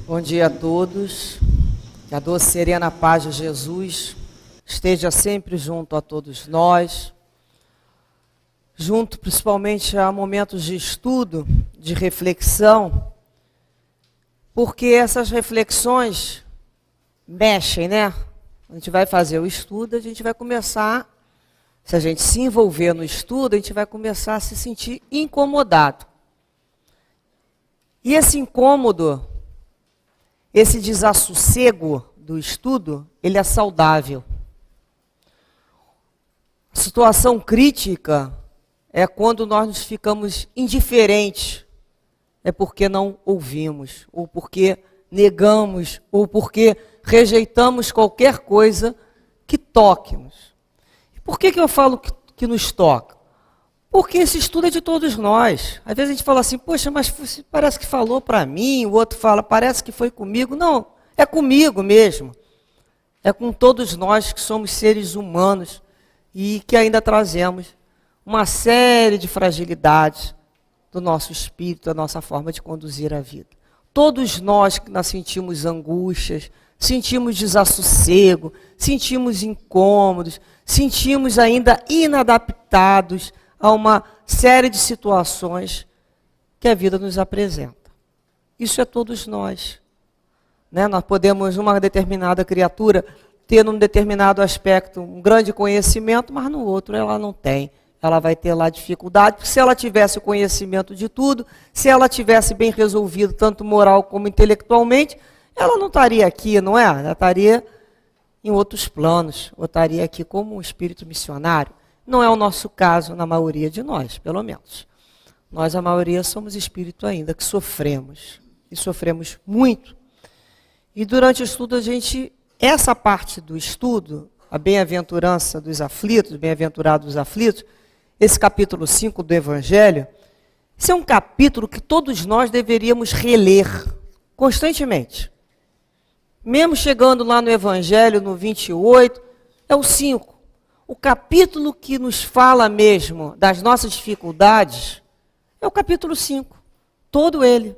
Bom dia a todos, que a doce serena paz de Jesus esteja sempre junto a todos nós, junto principalmente a momentos de estudo, de reflexão, porque essas reflexões mexem, né? A gente vai fazer o estudo, a gente vai começar, se a gente se envolver no estudo, a gente vai começar a se sentir incomodado. E esse incômodo, esse desassossego do estudo, ele é saudável. A situação crítica é quando nós nos ficamos indiferentes. É porque não ouvimos, ou porque negamos, ou porque rejeitamos qualquer coisa que toque-nos. E por que eu falo que nos toca? Porque esse estudo é de todos nós. Às vezes a gente fala assim, poxa, mas parece que falou para mim, o outro fala, parece que foi comigo. Não, é comigo mesmo. É com todos nós que somos seres humanos e que ainda trazemos uma série de fragilidades do nosso espírito, da nossa forma de conduzir a vida. Todos nós que sentimos angústias, sentimos desassossego, sentimos incômodos, sentimos ainda inadaptados a uma série de situações que a vida nos apresenta. Isso é todos nós. Né? Nós podemos, uma determinada criatura, ter num determinado aspecto um grande conhecimento, mas no outro ela não tem. Ela vai ter lá dificuldade, porque se ela tivesse o conhecimento de tudo, se ela tivesse bem resolvido, tanto moral como intelectualmente, ela não estaria aqui, não é? Ela estaria em outros planos, ou estaria aqui como um espírito missionário. Não é o nosso caso na maioria de nós, pelo menos. Nós, a maioria, somos espírito ainda, que sofremos. E sofremos muito. E durante o estudo, essa parte do estudo, a bem-aventurança dos aflitos, bem-aventurados dos aflitos, esse capítulo 5 do Evangelho, esse é um capítulo que todos nós deveríamos reler constantemente. Mesmo chegando lá no Evangelho, no 28, é o 5. O capítulo que nos fala mesmo das nossas dificuldades é o capítulo 5. Todo ele.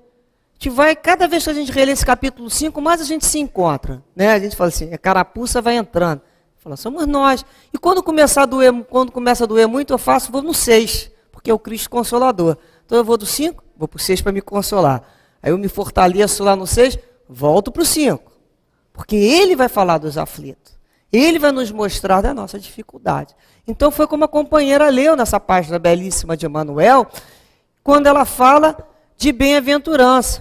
Cada vez que a gente relê esse capítulo 5, mais a gente se encontra. Né? A gente fala assim, a carapuça vai entrando. Fala, somos nós. E quando começa a doer muito, vou no 6, porque é o Cristo Consolador. Então eu vou do 5, vou para o 6 para me consolar. Aí eu me fortaleço lá no 6, volto para o 5. Porque ele vai falar dos aflitos. Ele vai nos mostrar da nossa dificuldade. Então foi como a companheira leu nessa página belíssima de Emmanuel, quando ela fala de bem-aventurança.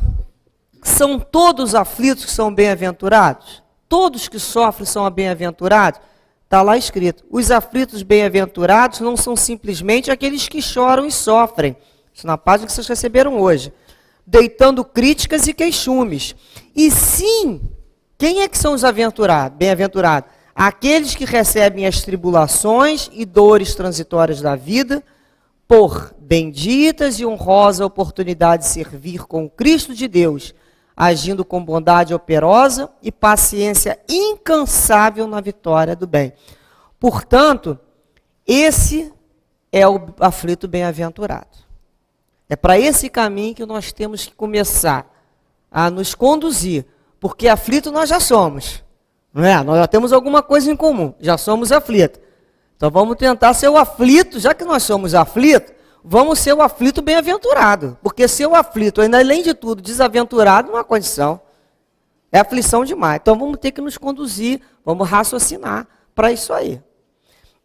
São todos aflitos que são bem-aventurados? Todos que sofrem são bem-aventurados? Está lá escrito. Os aflitos bem-aventurados não são simplesmente aqueles que choram e sofrem. Isso na página que vocês receberam hoje. Deitando críticas e queixumes. E sim, quem é que são os bem-aventurados? Aqueles que recebem as tribulações e dores transitórias da vida, por benditas e honrosa oportunidade de servir com o Cristo de Deus, agindo com bondade operosa e paciência incansável na vitória do bem. Portanto, esse é o aflito bem-aventurado. É para esse caminho que nós temos que começar a nos conduzir, porque aflito nós já somos. Não é? Nós já temos alguma coisa em comum, já somos aflitos. Então vamos tentar ser o aflito, já que nós somos aflitos, vamos ser o aflito bem-aventurado. Porque ser o aflito, ainda além de tudo, desaventurado, não há condição. É aflição demais. Então vamos ter que nos conduzir, vamos raciocinar para isso aí.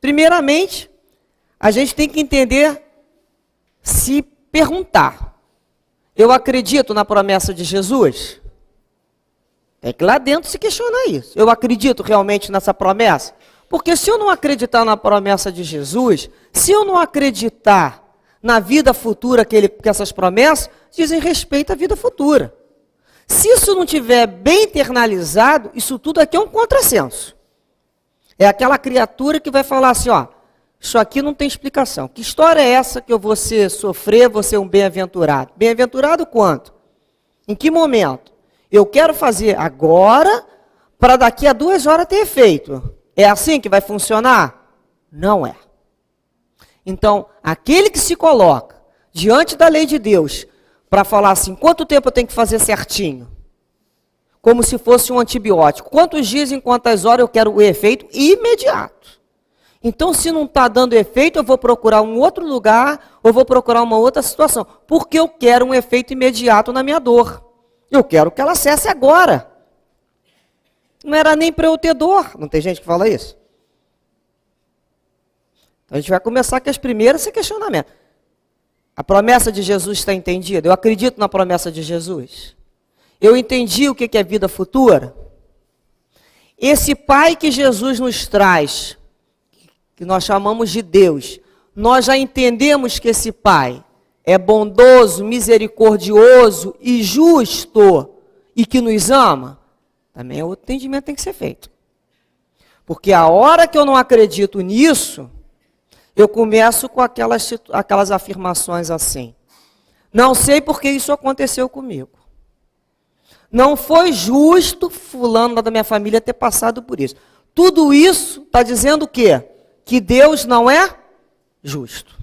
Primeiramente, a gente tem que entender, se perguntar. Eu acredito na promessa de Jesus? Tem que ir lá dentro se questionar isso. Eu acredito realmente nessa promessa? Porque se eu não acreditar na promessa de Jesus, se eu não acreditar na vida futura que essas promessas dizem respeito à vida futura. Se isso não tiver bem internalizado, isso tudo aqui é um contrassenso. É aquela criatura que vai falar assim, ó, isso aqui não tem explicação. Que história é essa que eu vou sofrer, vou ser um bem-aventurado? Bem-aventurado quanto? Em que momento? Eu quero fazer agora, para daqui a 2 horas ter efeito. É assim que vai funcionar? Não é. Então, aquele que se coloca diante da lei de Deus para falar assim, quanto tempo eu tenho que fazer certinho? como se fosse um antibiótico. Quantos dias em quantas horas eu quero o efeito imediato. Então, se não está dando efeito, eu vou procurar um outro lugar, ou vou procurar uma outra situação, porque eu quero um efeito imediato na minha dor. Eu quero que ela cesse agora. Não era nem para eu ter dor. Não tem gente que fala isso? Então, a gente vai começar com as primeiras esse questionamento. A promessa de Jesus está entendida? Eu acredito na promessa de Jesus. Eu entendi o que é vida futura? Esse Pai que Jesus nos traz, que nós chamamos de Deus, nós já entendemos que esse Pai é bondoso, misericordioso e justo e que nos ama? Também outro entendimento tem que ser feito. Porque a hora que eu não acredito nisso, eu começo com aquelas afirmações assim. Não sei porque isso aconteceu comigo. Não foi justo fulano da minha família ter passado por isso. Tudo isso está dizendo o quê? Que Deus não é justo.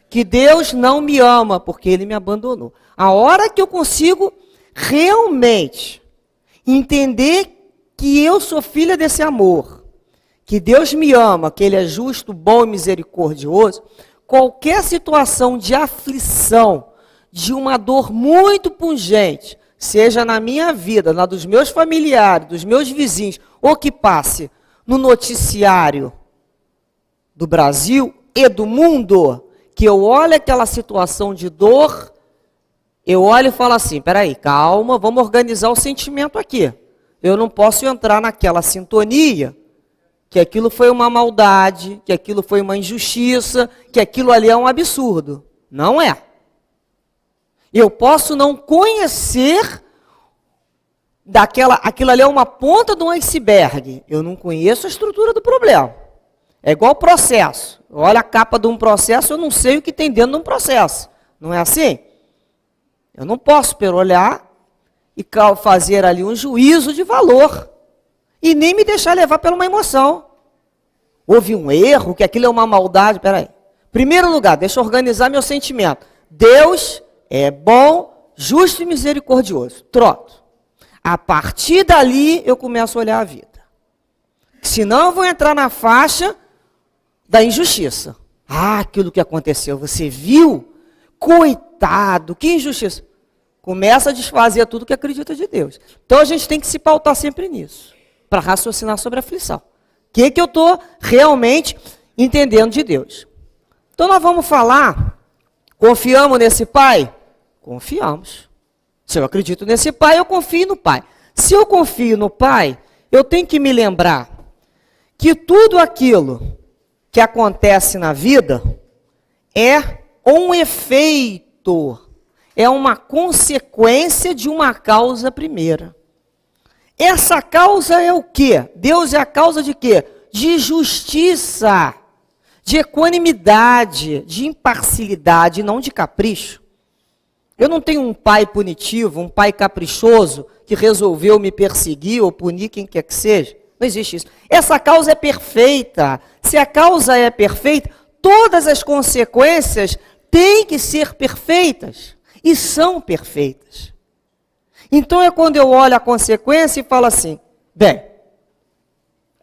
Que Deus não me ama porque Ele me abandonou. A hora que eu consigo realmente entender que eu sou filha desse amor, que Deus me ama, que Ele é justo, bom e misericordioso, qualquer situação de aflição, de uma dor muito pungente, seja na minha vida, na dos meus familiares, dos meus vizinhos, ou que passe no noticiário do Brasil e do mundo, que eu olho aquela situação de dor, eu olho e falo assim, peraí, calma, vamos organizar o sentimento aqui. Eu não posso entrar naquela sintonia, que aquilo foi uma maldade, que aquilo foi uma injustiça, que aquilo ali é um absurdo. Não é. Eu posso não conhecer aquilo ali é uma ponta de um iceberg. Eu não conheço a estrutura do problema. É igual processo. Olha a capa de um processo, eu não sei o que tem dentro de um processo. Não é assim? Eu não posso olhar e fazer ali um juízo de valor. E nem me deixar levar por uma emoção. Houve um erro, que aquilo é uma maldade. Peraí. Primeiro lugar, deixa eu organizar meu sentimento. Deus é bom, justo e misericordioso. Troto. A partir dali, eu começo a olhar a vida. Senão eu vou entrar na faixa da injustiça. Ah, aquilo que aconteceu, você viu? Coitado, que injustiça. Começa a desfazer tudo que acredita de Deus. Então a gente tem que se pautar sempre nisso, para raciocinar sobre a aflição. O que eu estou realmente entendendo de Deus? Então nós vamos falar, confiamos nesse Pai? Confiamos. Se eu acredito nesse Pai, eu confio no Pai. Se eu confio no Pai, eu tenho que me lembrar que tudo aquilo que acontece na vida é um efeito, é uma consequência de uma causa primeira. Essa causa é o quê? Deus é a causa de quê? De justiça, de equanimidade, de imparcialidade, não de capricho. Eu não tenho um pai punitivo, um pai caprichoso, que resolveu me perseguir ou punir quem quer que seja. Não existe isso. Essa causa é perfeita. Se a causa é perfeita, todas as consequências têm que ser perfeitas. E são perfeitas. Então é quando eu olho a consequência e falo assim, bem,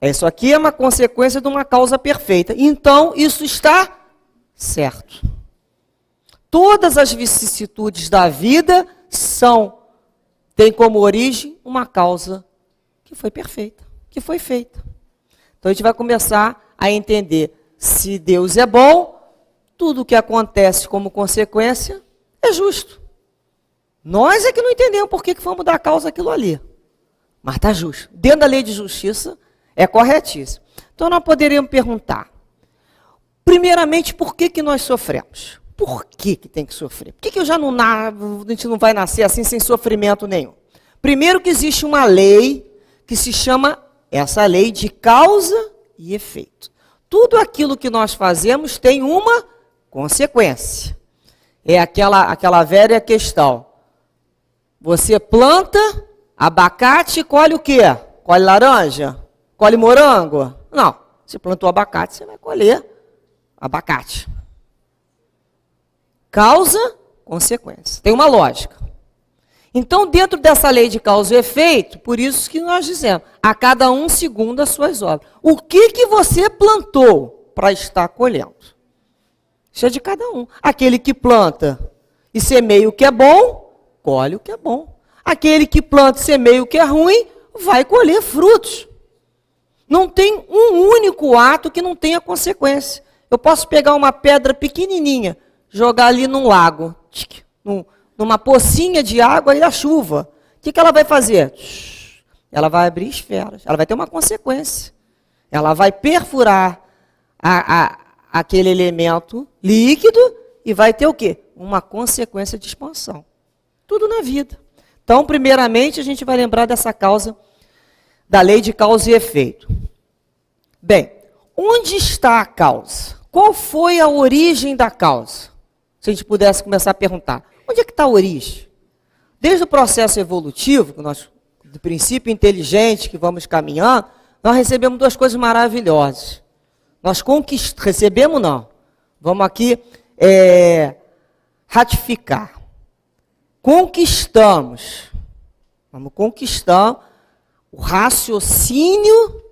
isso aqui é uma consequência de uma causa perfeita. Então isso está certo. Todas as vicissitudes da vida têm como origem uma causa que foi perfeita, que foi feita. Então a gente vai começar a entender, se Deus é bom, tudo o que acontece como consequência é justo. Nós é que não entendemos por que vamos dar causa àquilo ali. Mas está justo. Dentro da lei de justiça, é corretíssimo. Então nós poderíamos perguntar, primeiramente, por que nós sofremos? Por que tem que sofrer? Por que a gente não vai nascer assim sem sofrimento nenhum? Primeiro que existe uma lei que se chama essa lei de causa e efeito. Tudo aquilo que nós fazemos tem uma consequência. É aquela velha questão. Você planta abacate e colhe o quê? Colhe laranja? Colhe morango? Não. Você plantou abacate, você vai colher abacate. Causa, consequência. Tem uma lógica. Então, dentro dessa lei de causa e efeito, por isso que nós dizemos, a cada um segundo as suas obras. O que você plantou para estar colhendo? Isso é de cada um. Aquele que planta e semeia o que é bom, colhe o que é bom. Aquele que planta e semeia o que é ruim, vai colher frutos. Não tem um único ato que não tenha consequência. Eu posso pegar uma pedra pequenininha, jogar ali num lago, numa pocinha de água e a chuva. O que ela vai fazer? Ela vai abrir esferas. Ela vai ter uma consequência. Ela vai perfurar aquele elemento líquido e vai ter o quê? Uma consequência de expansão. Tudo na vida. Então, primeiramente, a gente vai lembrar dessa causa, da lei de causa e efeito. Bem, onde está a causa? Qual foi a origem da causa? Se a gente pudesse começar a perguntar, onde é que está a origem? Desde o processo evolutivo, do princípio inteligente que vamos caminhando, nós recebemos duas coisas maravilhosas. Nós recebemos não. Vamos aqui ratificar. Conquistamos. Vamos conquistar o raciocínio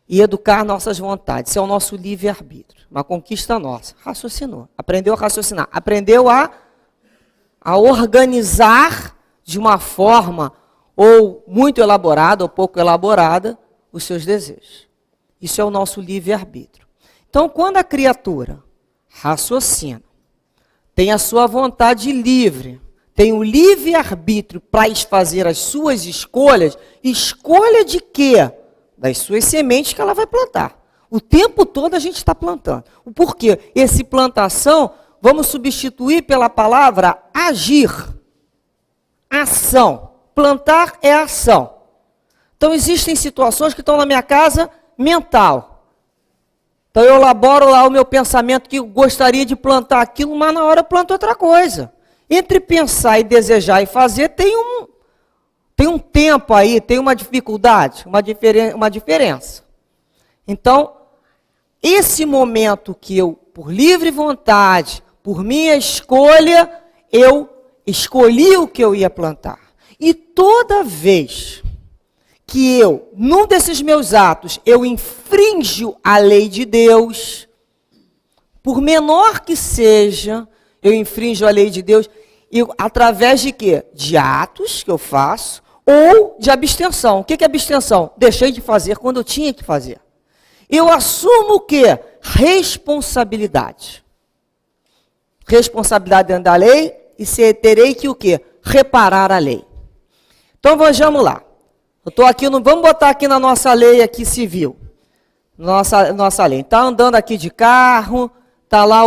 e educar nossas vontades. Isso é o nosso livre-arbítrio. Uma conquista nossa. Raciocinou. Aprendeu a raciocinar. Aprendeu a organizar de uma forma ou muito elaborada ou pouco elaborada os seus desejos. Isso é o nosso livre-arbítrio. Então, quando a criatura raciocina, tem a sua vontade livre, tem o livre-arbítrio para fazer as suas escolhas, escolha de quê? Das suas sementes que ela vai plantar. O tempo todo a gente está plantando. O porquê? Esse plantação, vamos substituir pela palavra agir. Ação. Plantar é ação. Então, existem situações que estão na minha casa mental. Então, eu elaboro lá o meu pensamento que eu gostaria de plantar aquilo, mas na hora eu planto outra coisa. Entre pensar e desejar e fazer, tem um tempo aí, tem uma dificuldade, uma diferença. Então, esse momento que eu, por livre vontade, por minha escolha, eu escolhi o que eu ia plantar. E toda vez que eu, num desses meus atos, eu infrinjo a lei de Deus, por menor que seja, eu infrinjo a lei de Deus, e através de quê? De atos que eu faço, ou de abstenção. O que é abstenção? Deixei de fazer quando eu tinha que fazer. Eu assumo o quê? Responsabilidade. Responsabilidade dentro da lei, e terei que o quê? Reparar a lei. Então vamos lá. Eu estou aqui, vamos botar aqui na nossa lei aqui civil. Nossa lei. Está andando aqui de carro, está lá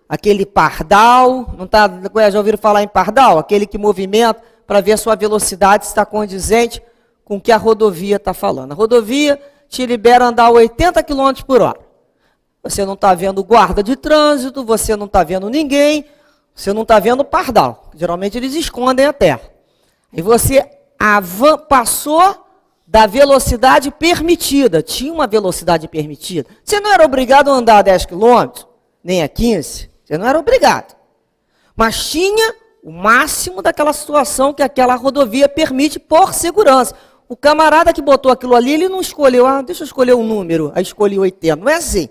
aquele pardal, não tá, já ouviram falar em pardal? Aquele que movimenta para ver a sua velocidade se está condizente com o que a rodovia está falando. A rodovia te libera andar 80 km por hora. Você não está vendo guarda de trânsito, você não está vendo ninguém, você não está vendo pardal. Geralmente eles escondem a terra. E você passou da velocidade permitida. Tinha uma velocidade permitida. Você não era obrigado a andar a 10 km, nem a 15. Você não era obrigado. Mas tinha o máximo daquela situação que aquela rodovia permite por segurança. O camarada que botou aquilo ali, ele não escolheu, deixa eu escolher um número, aí escolhi 80. Não é assim.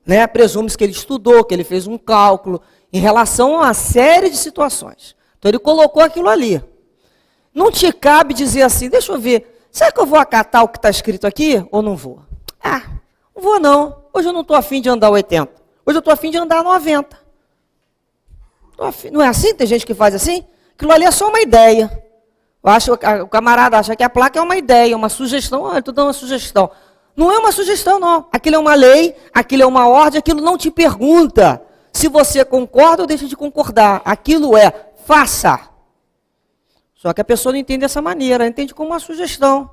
Né? Presume-se que ele estudou, que ele fez um cálculo em relação a uma série de situações. Então ele colocou aquilo ali. Não te cabe dizer assim, deixa eu ver, será que eu vou acatar o que está escrito aqui ou não vou? Não vou não. Hoje eu não estou afim de andar 80. Hoje eu estou afim de andar 90. Não é assim? Tem gente que faz assim? Aquilo ali é só uma ideia. O camarada acha que a placa é uma ideia, uma sugestão. Eu estou dando uma sugestão. Não é uma sugestão, não. Aquilo é uma lei, aquilo é uma ordem, aquilo não te pergunta se você concorda ou deixa de concordar. Aquilo é, faça. Só que a pessoa não entende dessa maneira, entende como uma sugestão.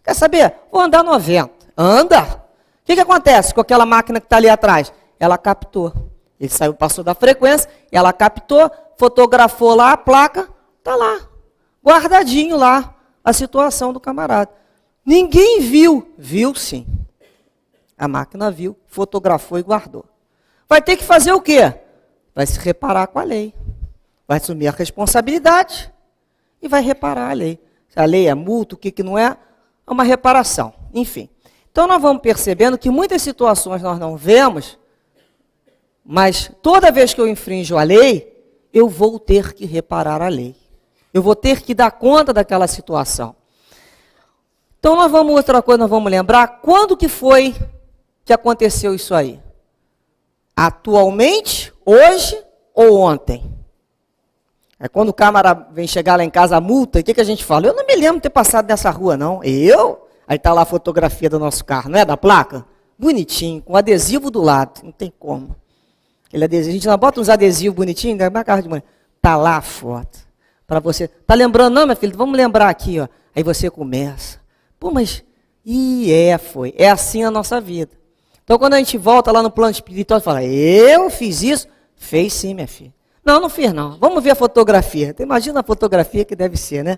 Quer saber? Vou andar 90. Anda! O que acontece com aquela máquina que está ali atrás? Ela captou. Ele saiu, passou da frequência, ela captou, fotografou lá a placa, está lá, guardadinho lá, a situação do camarada. Ninguém viu. Viu sim. A máquina viu, fotografou e guardou. Vai ter que fazer o quê? Vai se reparar com a lei. Vai assumir a responsabilidade. e vai reparar a lei. Se a lei é multa, o que não é, é uma reparação. Enfim. Então nós vamos percebendo que muitas situações nós não vemos, mas toda vez que eu infrinjo a lei, eu vou ter que reparar a lei. Eu vou ter que dar conta daquela situação. Então outra coisa nós vamos lembrar, quando que foi que aconteceu isso aí? Atualmente, hoje ou ontem? É quando o câmara vem chegar lá em casa, a multa, o que a gente fala? Eu não me lembro de ter passado nessa rua, não. Eu? Aí está lá a fotografia do nosso carro, não é? Da placa? Bonitinho, com adesivo do lado, não tem como. Aquele adesivo, a gente não bota uns adesivos bonitinhos, né? Na carro de manhã. Está lá a foto. Para você. Tá lembrando, não, minha filha? Vamos lembrar aqui, ó. Aí você começa. Pô, mas... foi. É assim a nossa vida. Então, quando a gente volta lá no plano espiritual e fala, eu fiz isso? Fez sim, minha filha. Não fiz não. Vamos ver a fotografia. Imagina a fotografia que deve ser, né?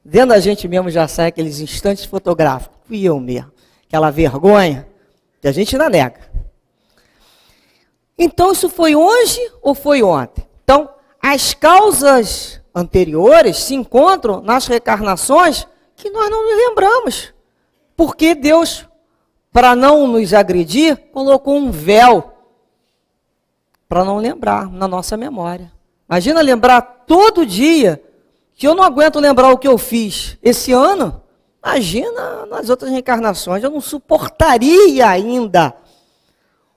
Dentro da gente mesmo já sai aqueles instantes fotográficos. Fui eu mesmo. Aquela vergonha que a gente não nega. Então, isso foi hoje ou foi ontem? Então, as causas anteriores se encontram nas reencarnações que nós não nos lembramos. Porque Deus, para não nos agredir, colocou um véu para não lembrar na nossa memória. Imagina lembrar todo dia que eu não aguento lembrar o que eu fiz esse ano. Imagina nas outras reencarnações, eu não suportaria ainda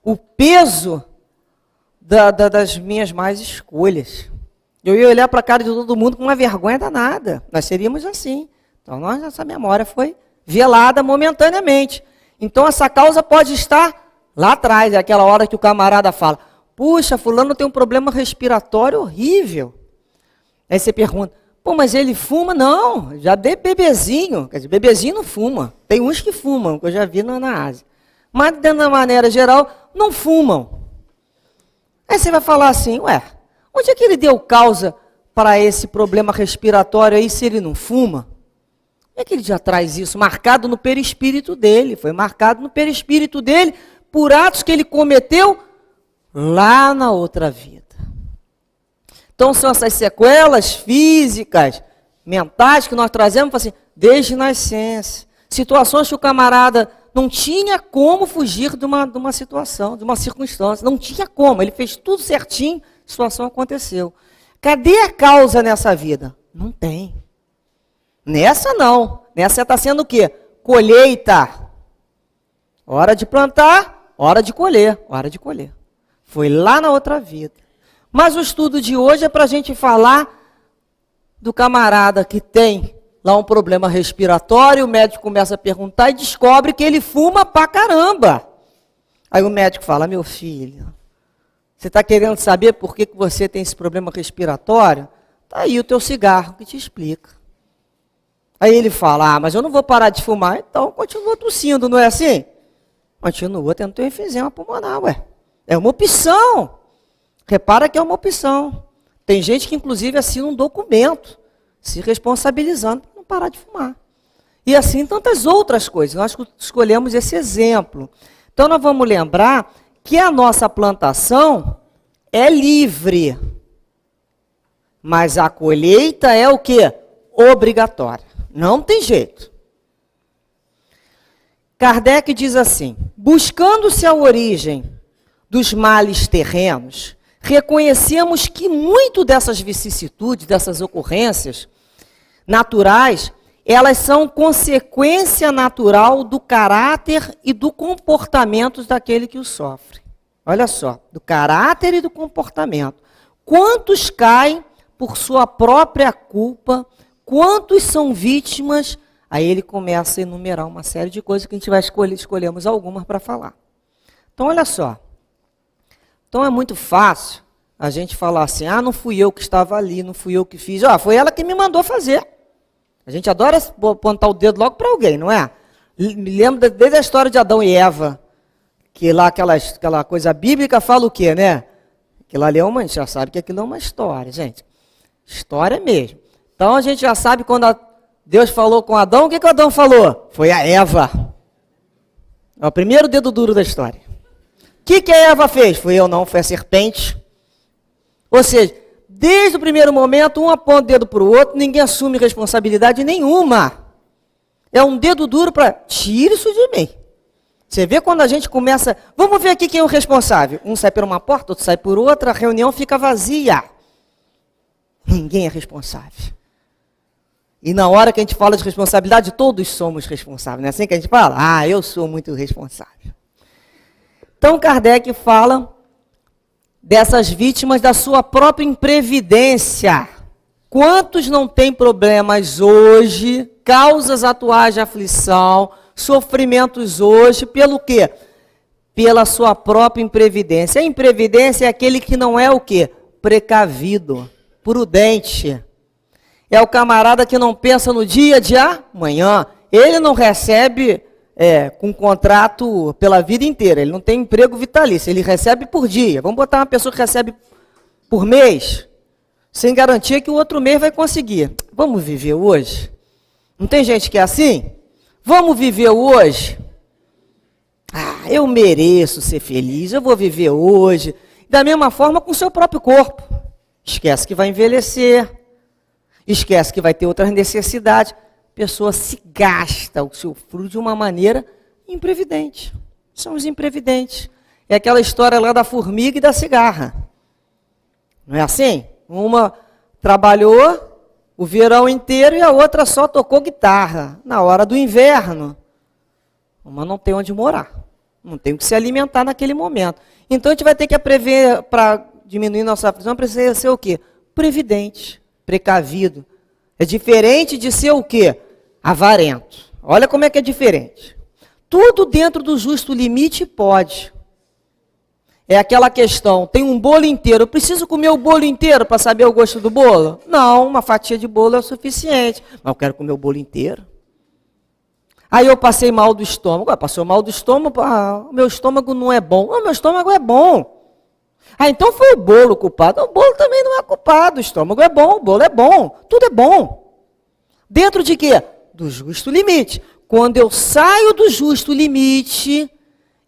o peso das minhas más escolhas. Eu ia olhar para a cara de todo mundo com uma vergonha danada. Nós seríamos assim. Então, nossa memória foi velada momentaneamente. Então, essa causa pode estar lá atrás. É aquela hora que o camarada fala, puxa, fulano tem um problema respiratório horrível. Aí você pergunta, pô, mas ele fuma? Não, já dei bebezinho. Quer dizer, bebezinho não fuma. Tem uns que fumam, que eu já vi na Ásia. Mas, de uma maneira geral, não fumam. Aí você vai falar assim, ué, onde é que ele deu causa para esse problema respiratório aí se ele não fuma? Como é que ele já traz isso? Marcado no perispírito dele. Foi marcado no perispírito dele por atos que ele cometeu lá na outra vida. Então são essas sequelas físicas, mentais que nós trazemos assim, desde nascença. Situações que o camarada não tinha como fugir de uma situação, de uma circunstância. Não tinha como. Ele fez tudo certinho, a situação aconteceu. Cadê a causa nessa vida? Não tem. Nessa não. Nessa está sendo o quê? Colheita. Hora de plantar, hora de colher. Hora de colher. Foi lá na outra vida. Mas o estudo de hoje é para a gente falar do camarada que tem lá um problema respiratório, o médico começa a perguntar e descobre que ele fuma pra caramba. Aí o médico fala, meu filho, você está querendo saber por que você tem esse problema respiratório? Está aí o teu cigarro que te explica. Aí ele fala, mas eu não vou parar de fumar, então continua tossindo, não é assim? Continua tendo teu enfisema pulmonar, ué. É uma opção. Repara que é uma opção. Tem gente que inclusive assina um documento, se responsabilizando para não parar de fumar. E assim tantas outras coisas. Nós escolhemos esse exemplo. Então nós vamos lembrar que a nossa plantação é livre. Mas a colheita é o quê? Obrigatória. Não tem jeito. Kardec diz assim, buscando-se a origem dos males terrenos, reconhecemos que muito dessas vicissitudes, dessas ocorrências naturais, elas são consequência natural do caráter e do comportamento daquele que o sofre. Olha só, do caráter e do comportamento. Quantos caem por sua própria culpa? Quantos são vítimas? Aí ele começa a enumerar uma série de coisas que a gente vai escolhemos algumas para falar. Então, olha só. Então, é muito fácil a gente falar assim, não fui eu que estava ali, não fui eu que fiz. Foi ela que me mandou fazer. A gente adora apontar o dedo logo para alguém, não é? Me lembro desde a história de Adão e Eva, que lá aquela coisa bíblica fala o quê, né? Aquilo ali a gente já sabe que aquilo é uma história, gente. História mesmo. Então a gente já sabe quando Deus falou com Adão, o que Adão falou? Foi a Eva. É o primeiro dedo duro da história. O que a Eva fez? Fui eu não, foi a serpente. Ou seja, Desde o primeiro momento, um aponta o dedo para o outro, ninguém assume responsabilidade nenhuma. É um dedo duro para, tira isso de mim. Você vê quando a gente começa, vamos ver aqui quem é o responsável. Um sai por uma porta, outro sai por outra, a reunião fica vazia. Ninguém é responsável. E na hora que a gente fala de responsabilidade, todos somos responsáveis. Não é assim que a gente fala? Ah, eu sou muito responsável. Então Kardec fala dessas vítimas da sua própria imprevidência. Quantos não têm problemas hoje, causas atuais de aflição, sofrimentos hoje, pelo quê? Pela sua própria imprevidência. A imprevidência é aquele que não é o quê? Precavido, prudente. É o camarada que não pensa no dia de amanhã. Ele não recebe com contrato pela vida inteira. Ele não tem emprego vitalício. Ele recebe por dia. Vamos botar uma pessoa que recebe por mês, sem garantia que o outro mês vai conseguir. Vamos viver hoje? Não tem gente que é assim? Vamos viver hoje? Ah, eu mereço ser feliz. Eu vou viver hoje. Da mesma forma com o seu próprio corpo. Esquece que vai envelhecer. Esquece que vai ter outras necessidades. A pessoa se gasta o seu fruto de uma maneira imprevidente. São os imprevidentes. É aquela história lá da formiga e da cigarra. Não é assim? Uma trabalhou o verão inteiro e a outra só tocou guitarra. Na hora do inverno, uma não tem onde morar. Não tem o que se alimentar naquele momento. Então a gente vai ter que prever, para diminuir nossa aflição, precisa ser o quê? Previdente. Precavido. É diferente de ser o quê? Avarento. Olha como é que é diferente. Tudo dentro do justo limite pode. É aquela questão, tem um bolo inteiro, eu preciso comer o bolo inteiro para saber o gosto do bolo? Não, uma fatia de bolo é o suficiente. Mas eu quero comer o bolo inteiro. Aí eu passei mal do estômago. Passou mal do estômago, o meu estômago não é bom. Não, meu estômago é bom. Ah, então foi o bolo culpado. O bolo também não é culpado. O estômago é bom, o bolo é bom. Tudo é bom. Dentro de quê? Do justo limite. Quando eu saio do justo limite,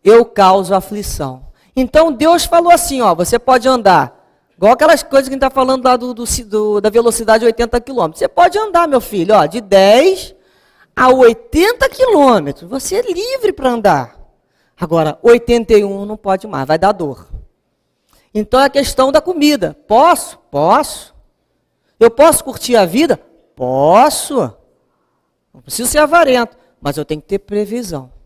eu causo aflição. Então Deus falou assim, ó, você pode andar, igual aquelas coisas que a gente está falando lá da velocidade de 80 km. Você pode andar, meu filho, ó, de 10 a 80 km. Você é livre para andar. Agora, 81 não pode mais, vai dar dor. Então é a questão da comida. Posso? Posso. Eu posso curtir a vida? Posso. Não preciso ser avarento, mas eu tenho que ter previsão.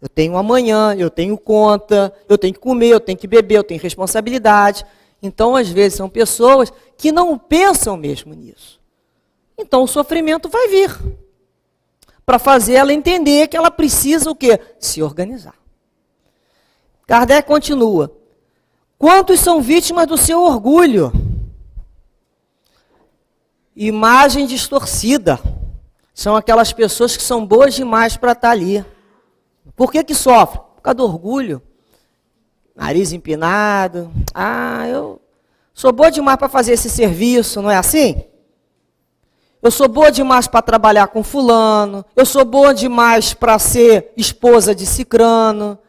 Eu tenho amanhã, eu tenho conta, eu tenho que comer, eu tenho que beber, eu tenho responsabilidade. Então, às vezes, são pessoas que não pensam mesmo nisso. Então, o sofrimento vai vir. Para fazer ela entender que ela precisa o quê? Se organizar. Kardec continua. Quantos são vítimas do seu orgulho? Imagem distorcida. São aquelas pessoas que são boas demais para estar ali. Por que sofre? Por causa do orgulho. Nariz empinado. Ah, eu sou boa demais para fazer esse serviço, não é assim? Eu sou boa demais para trabalhar com fulano. Eu sou boa demais para ser esposa de cicrano.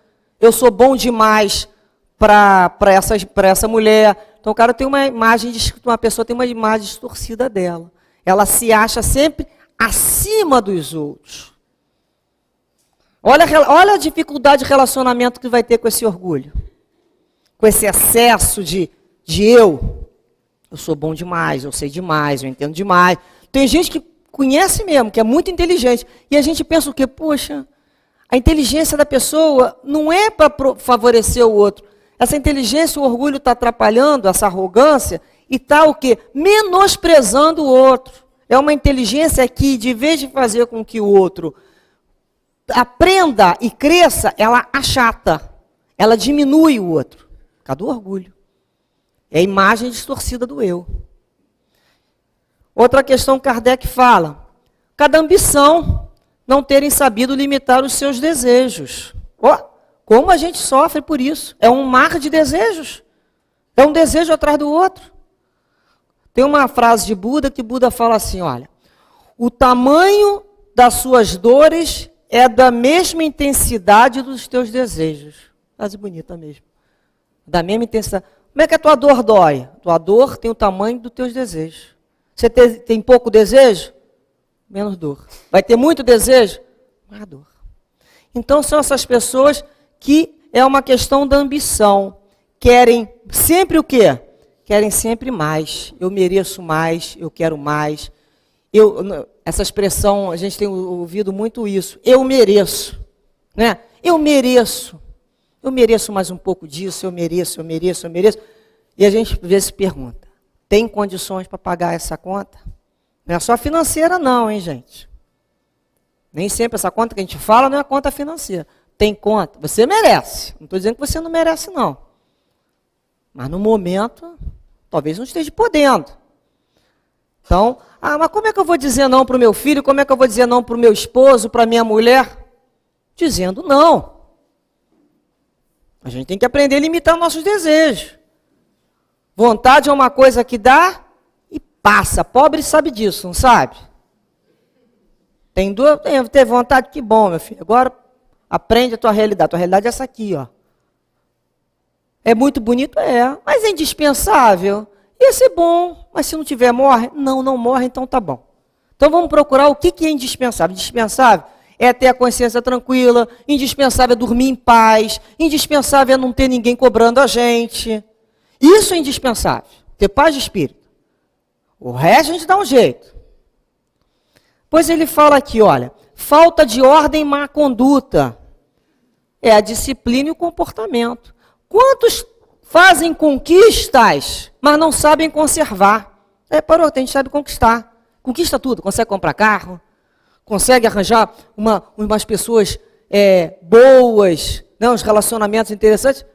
Eu sou bom demais para essa mulher. Então o cara tem uma imagem, uma pessoa tem uma imagem distorcida dela. Ela se acha sempre acima dos outros. Olha a dificuldade de relacionamento que vai ter com esse orgulho. Com esse excesso de eu. Eu sou bom demais, eu sei demais, eu entendo demais. Tem gente que conhece mesmo, que é muito inteligente. E a gente pensa o quê? Poxa, a inteligência da pessoa não é para favorecer o outro. Essa inteligência, o orgulho está atrapalhando, essa arrogância, e está o quê? Menosprezando o outro. É uma inteligência que, de vez de fazer com que o outro aprenda e cresça, ela achata, ela diminui o outro. Por causa do orgulho. É a imagem distorcida do eu. Outra questão que Kardec fala, cada ambição, não terem sabido limitar os seus desejos. Como a gente sofre por isso? É um mar de desejos. É um desejo atrás do outro. Tem uma frase de Buda que Buda fala assim, olha, o tamanho das suas dores é da mesma intensidade dos teus desejos. Frase bonita mesmo. Da mesma intensidade. Como é que a tua dor dói? Tua dor tem o tamanho dos teus desejos. Você tem pouco desejo? Menos dor. Vai ter muito desejo? Mais dor. Então são essas pessoas que é uma questão da ambição. Querem sempre o quê? Querem sempre mais. Eu mereço mais, eu quero mais. Essa expressão, a gente tem ouvido muito isso. Eu mereço. Né? Eu mereço. Eu mereço mais um pouco disso, eu mereço. E a gente às vezes se pergunta, tem condições para pagar essa conta? Não é só financeira não, hein, gente? Nem sempre essa conta que a gente fala não é a conta financeira. Tem conta, você merece. Não estou dizendo que você não merece, não. Mas no momento, talvez não esteja podendo. Então, mas como é que eu vou dizer não para o meu filho? Como é que eu vou dizer não para o meu esposo, para a minha mulher? Dizendo não. A gente tem que aprender a limitar nossos desejos. Vontade é uma coisa que dá e passa. Pobre sabe disso, não sabe? Tem ter vontade, que bom, meu filho. Agora aprende a tua realidade. A tua realidade é essa aqui, ó. É muito bonito? É. Mas é indispensável. Ia ser bom, mas se não tiver, morre? Não, não morre, então tá bom. Então vamos procurar o que é indispensável. Indispensável é ter a consciência tranquila, indispensável é dormir em paz, indispensável é não ter ninguém cobrando a gente. Isso é indispensável, ter paz de espírito. O resto a gente dá um jeito. Pois ele fala aqui, olha, falta de ordem e má conduta. É a disciplina e o comportamento. Quantos fazem conquistas, mas não sabem conservar? Parou, a gente sabe conquistar. Conquista tudo, consegue comprar carro, consegue arranjar umas pessoas boas, né, uns relacionamentos interessantes,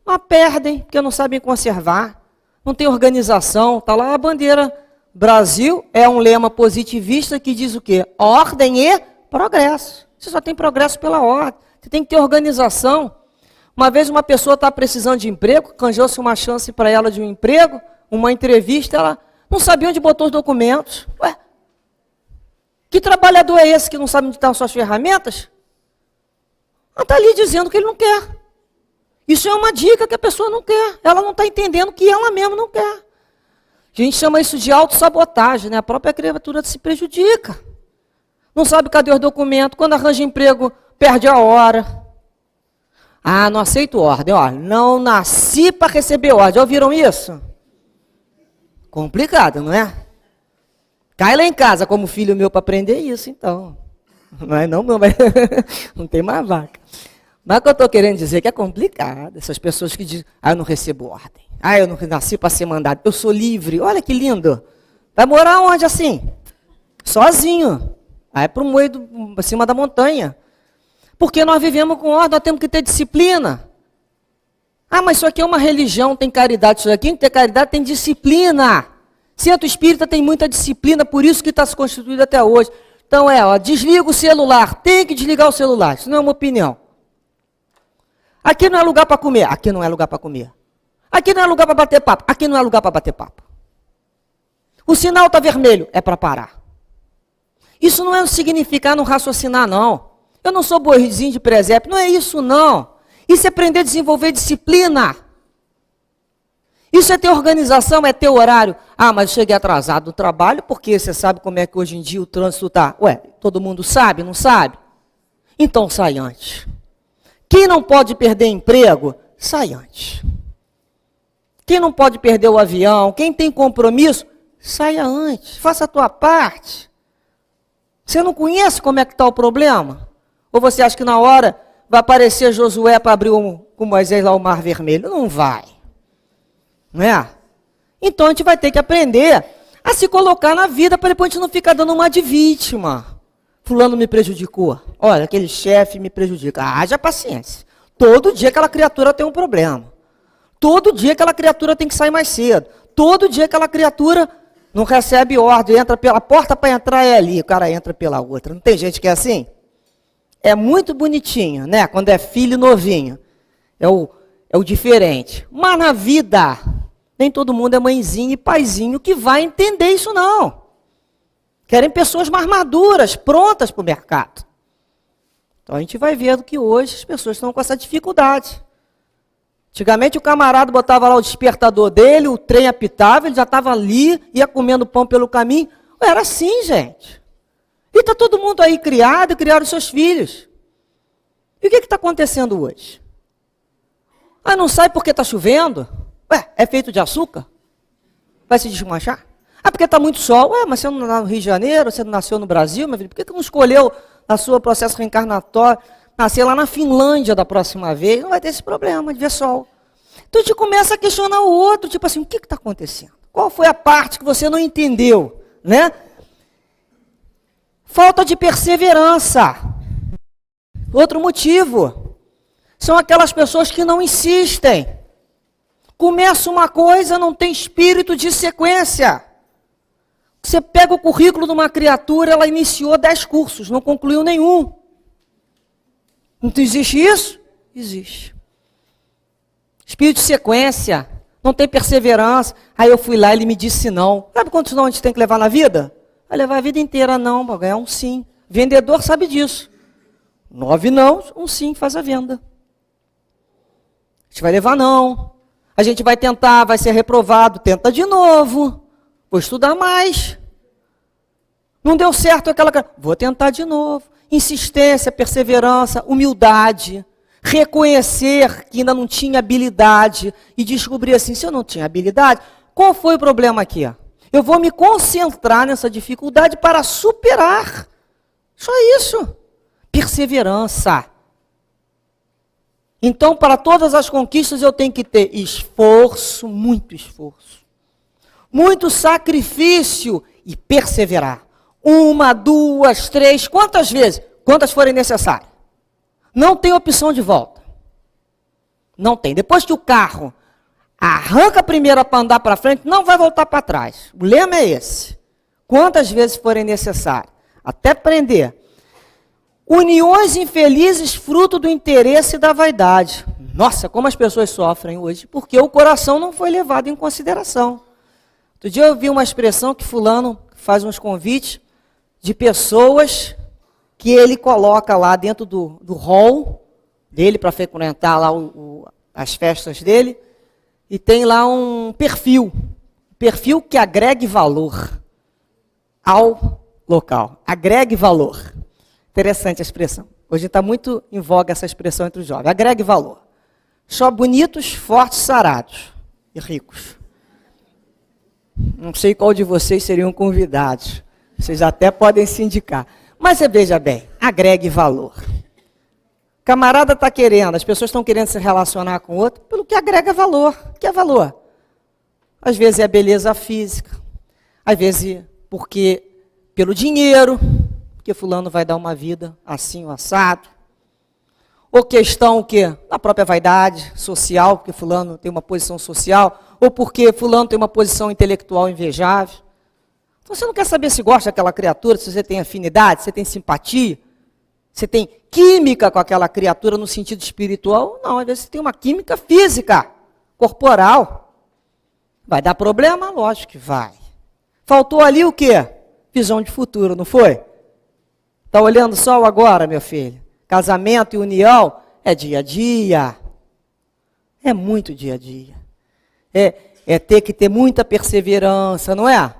mas perdem, porque não sabem conservar, não tem organização. Está lá a bandeira Brasil, é um lema positivista que diz o quê? Ordem e progresso. Você só tem progresso pela ordem, você tem que ter organização. Uma vez uma pessoa está precisando de emprego, arranjou-se uma chance para ela de um emprego, uma entrevista, ela não sabia onde botou os documentos. Ué, que trabalhador é esse que não sabe onde estão suas ferramentas? Ela está ali dizendo que ele não quer. Isso é uma dica que a pessoa não quer. Ela não está entendendo que ela mesma não quer. A gente chama isso de autossabotagem, né? A própria criatura se prejudica. Não sabe cadê os documentos. Quando arranja emprego, perde a hora. Não aceito ordem. Ó, não nasci para receber ordem. Já ouviram isso? Complicado, não é? Cai lá em casa como filho meu para aprender isso, então. Não, não tem mais vaca. Mas o que eu estou querendo dizer é que é complicado. Essas pessoas que dizem, eu não recebo ordem. Eu não nasci para ser mandado. Eu sou livre. Olha que lindo. Vai morar onde assim? Sozinho. Aí para o meio acima da montanha. Porque nós vivemos com ordem, nós temos que ter disciplina. Mas isso aqui é uma religião, tem caridade. Isso aqui não tem caridade, tem disciplina. Centro espírita tem muita disciplina, por isso que está se constituído até hoje. Então desliga o celular, tem que desligar o celular. Isso não é uma opinião. Aqui não é lugar para comer, aqui não é lugar para comer. Aqui não é lugar para bater papo, aqui não é lugar para bater papo. O sinal está vermelho, é para parar. Isso não é significar não raciocinar, não. Eu não sou boizinho de presépio, não é isso, não. Isso é aprender a desenvolver disciplina. Isso é ter organização, é ter horário. Mas eu cheguei atrasado do trabalho, porque você sabe como é que hoje em dia o trânsito está. Todo mundo sabe, não sabe? Então sai antes. Quem não pode perder emprego, sai antes. Quem não pode perder o avião, quem tem compromisso, saia antes. Faça a tua parte. Você não conhece como é que está o problema? Ou você acha que na hora vai aparecer Josué para abrir com Moisés lá o Mar Vermelho? Não vai. Não é? Então a gente vai ter que aprender a se colocar na vida para depois a gente não ficar dando uma de vítima. Fulano me prejudicou. Olha, aquele chefe me prejudica. Haja paciência. Todo dia aquela criatura tem um problema. Todo dia aquela criatura tem que sair mais cedo. Todo dia aquela criatura não recebe ordem, entra pela porta para entrar é ali, o cara entra pela outra. Não tem gente que é assim? É muito bonitinho, né? Quando é filho novinho. É o diferente. Mas na vida, nem todo mundo é mãezinho e paizinho que vai entender isso não. Querem pessoas mais maduras, prontas para o mercado. Então a gente vai vendo que hoje as pessoas estão com essa dificuldade Antigamente o camarada botava lá o despertador dele, o trem apitava, ele já estava ali, ia comendo pão pelo caminho. Era assim, gente. E está todo mundo aí criado e criaram seus filhos. E o que está acontecendo hoje? Ah, não sai porque está chovendo? Ué, é feito de açúcar? Vai se desmanchar? Ah, porque está muito sol. Ué, mas você não nasceu no Rio de Janeiro, você não nasceu no Brasil, meu filho? Por que não escolheu na sua processo reencarnatório nascer lá na Finlândia da próxima vez? Não vai ter esse problema de ver sol. Então a gente começa a questionar o outro, tipo assim, o que está acontecendo? Qual foi a parte que você não entendeu, né? Falta de perseverança. Outro motivo, são aquelas pessoas que não insistem. Começa uma coisa, não tem espírito de sequência. Você pega o currículo de uma criatura, ela iniciou 10 cursos, não concluiu nenhum. Não existe isso? Existe. Espírito de sequência, não tem perseverança. Aí eu fui lá e ele me disse não. Sabe quantos não a gente tem que levar na vida? Vai levar a vida inteira não, para ganhar um sim. Vendedor sabe disso. 9 não, um sim faz a venda. A gente vai levar não. A gente vai tentar, vai ser reprovado, tenta de novo. Vou estudar mais. Não deu certo aquela... Vou tentar de novo. Insistência, perseverança, humildade. Reconhecer que ainda não tinha habilidade. E descobrir assim, se eu não tinha habilidade, qual foi o problema aqui? Eu vou me concentrar nessa dificuldade para superar. Só isso. Perseverança. Então, para todas as conquistas, eu tenho que ter esforço, muito sacrifício e perseverar. 1, 2, 3, quantas vezes? Quantas forem necessárias. Não tem opção de volta. Não tem. Depois que o carro arranca a primeira para andar para frente, não vai voltar para trás. O lema é esse. Quantas vezes forem necessárias. Até prender. Uniões infelizes, fruto do interesse e da vaidade. Nossa, como as pessoas sofrem hoje, porque o coração não foi levado em consideração. Outro dia eu vi uma expressão que fulano faz uns convites de pessoas que ele coloca lá dentro do hall dele para frequentar lá as festas dele, e tem lá um perfil que agregue valor ao local. Agregue valor. Interessante a expressão. Hoje está muito em voga essa expressão entre os jovens. Agregue valor. Só bonitos, fortes, sarados e ricos. Não sei qual de vocês seriam convidados. Vocês até podem se indicar. Mas veja bem, agregue valor. Camarada está querendo, as pessoas estão querendo se relacionar com o outro pelo que agrega valor. O que é valor? Às vezes é a beleza física. Às vezes porque pelo dinheiro, porque fulano vai dar uma vida assim, o assado. Ou questão que da própria vaidade social, porque fulano tem uma posição social, ou porque fulano tem uma posição intelectual invejável. Então você não quer saber se gosta daquela criatura, se você tem afinidade, se você tem simpatia, se tem química com aquela criatura no sentido espiritual. Não, às vezes você tem uma química física, corporal. Vai dar problema? Lógico que vai. Faltou ali o quê? Visão de futuro, não foi? Está olhando só o agora, meu filho? Casamento e união é dia a dia. É muito dia a dia. É ter que ter muita perseverança, não é?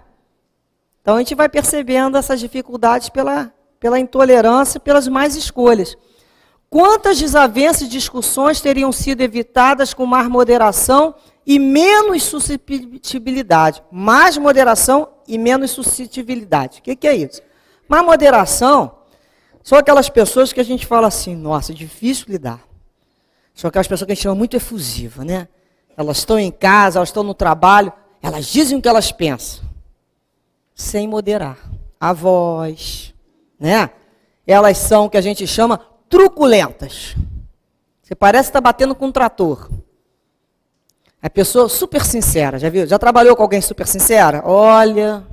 Então a gente vai percebendo essas dificuldades pela intolerância, pelas más escolhas. Quantas desavenças e discussões teriam sido evitadas com mais moderação e menos suscetibilidade? Mais moderação e menos suscetibilidade. O que é isso? Mais moderação são aquelas pessoas que a gente fala assim, nossa, difícil lidar. São aquelas pessoas que a gente chama muito efusiva, né? Elas estão em casa, elas estão no trabalho, elas dizem o que elas pensam, sem moderar a voz, né? Elas são o que a gente chama truculentas. Você parece estar batendo com um trator. A pessoa super sincera, já viu? Já trabalhou com alguém super sincera? Olha,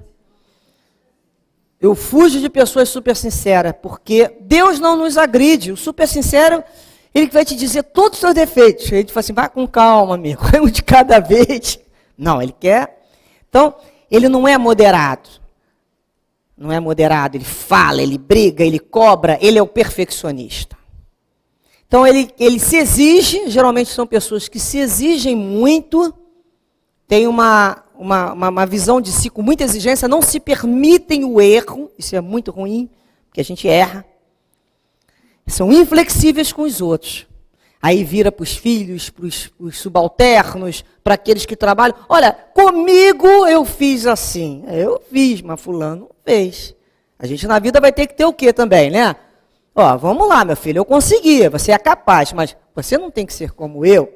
eu fujo de pessoas super sinceras, porque Deus não nos agride. O super sincero, ele vai te dizer todos os seus defeitos. Ele fala assim, vai com calma, amigo, um de cada vez. Não, ele quer. Então, ele não é moderado. Não é moderado, ele fala, ele briga, ele cobra, ele é o perfeccionista. Então ele se exige, geralmente são pessoas que se exigem muito, têm uma visão de si com muita exigência, não se permitem o erro, isso é muito ruim, porque a gente erra. São inflexíveis com os outros. Aí vira para os filhos, para os subalternos, para aqueles que trabalham. Olha, comigo eu fiz assim. Eu fiz, mas fulano não fez. A gente na vida vai ter que ter o quê também, né? Ó, vamos lá, meu filho, eu consegui, você é capaz, mas você não tem que ser como eu.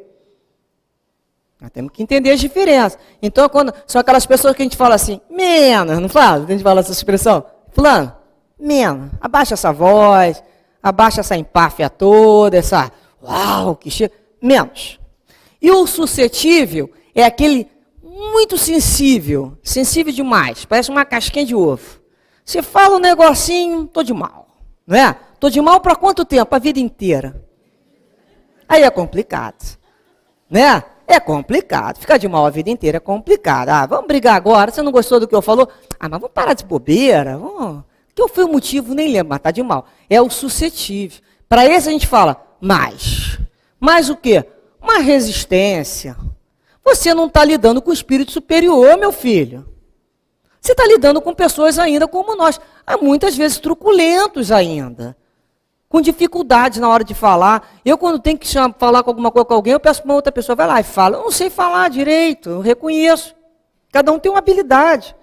Nós temos que entender as diferenças. Então, quando são aquelas pessoas que a gente fala assim, menos, não fala? A gente fala essa expressão, fulano, menos, abaixa essa voz, abaixa essa empáfia toda, essa, uau, que chega, menos. E o suscetível é aquele muito sensível, sensível demais, parece uma casquinha de ovo. Você fala um negocinho, tô de mal, não é? Tô de mal para quanto tempo? A vida inteira. Aí é complicado, né? É complicado. Ficar de mal a vida inteira é complicado. Ah, vamos brigar agora. Você não gostou do que eu falou? Ah, mas vamos parar de bobeira. Vamos. Que foi o motivo, nem lembro, mas tá de mal. É o suscetível. Para esse a gente fala mais. Mais o quê? Uma resistência. Você não está lidando com o espírito superior, meu filho. Você está lidando com pessoas ainda como nós. Há muitas vezes truculentos ainda. Com dificuldades na hora de falar. Eu, quando tenho que falar com alguma coisa com alguém, eu peço para uma outra pessoa, vai lá e fala. Eu não sei falar direito, eu reconheço. Cada um tem uma habilidade.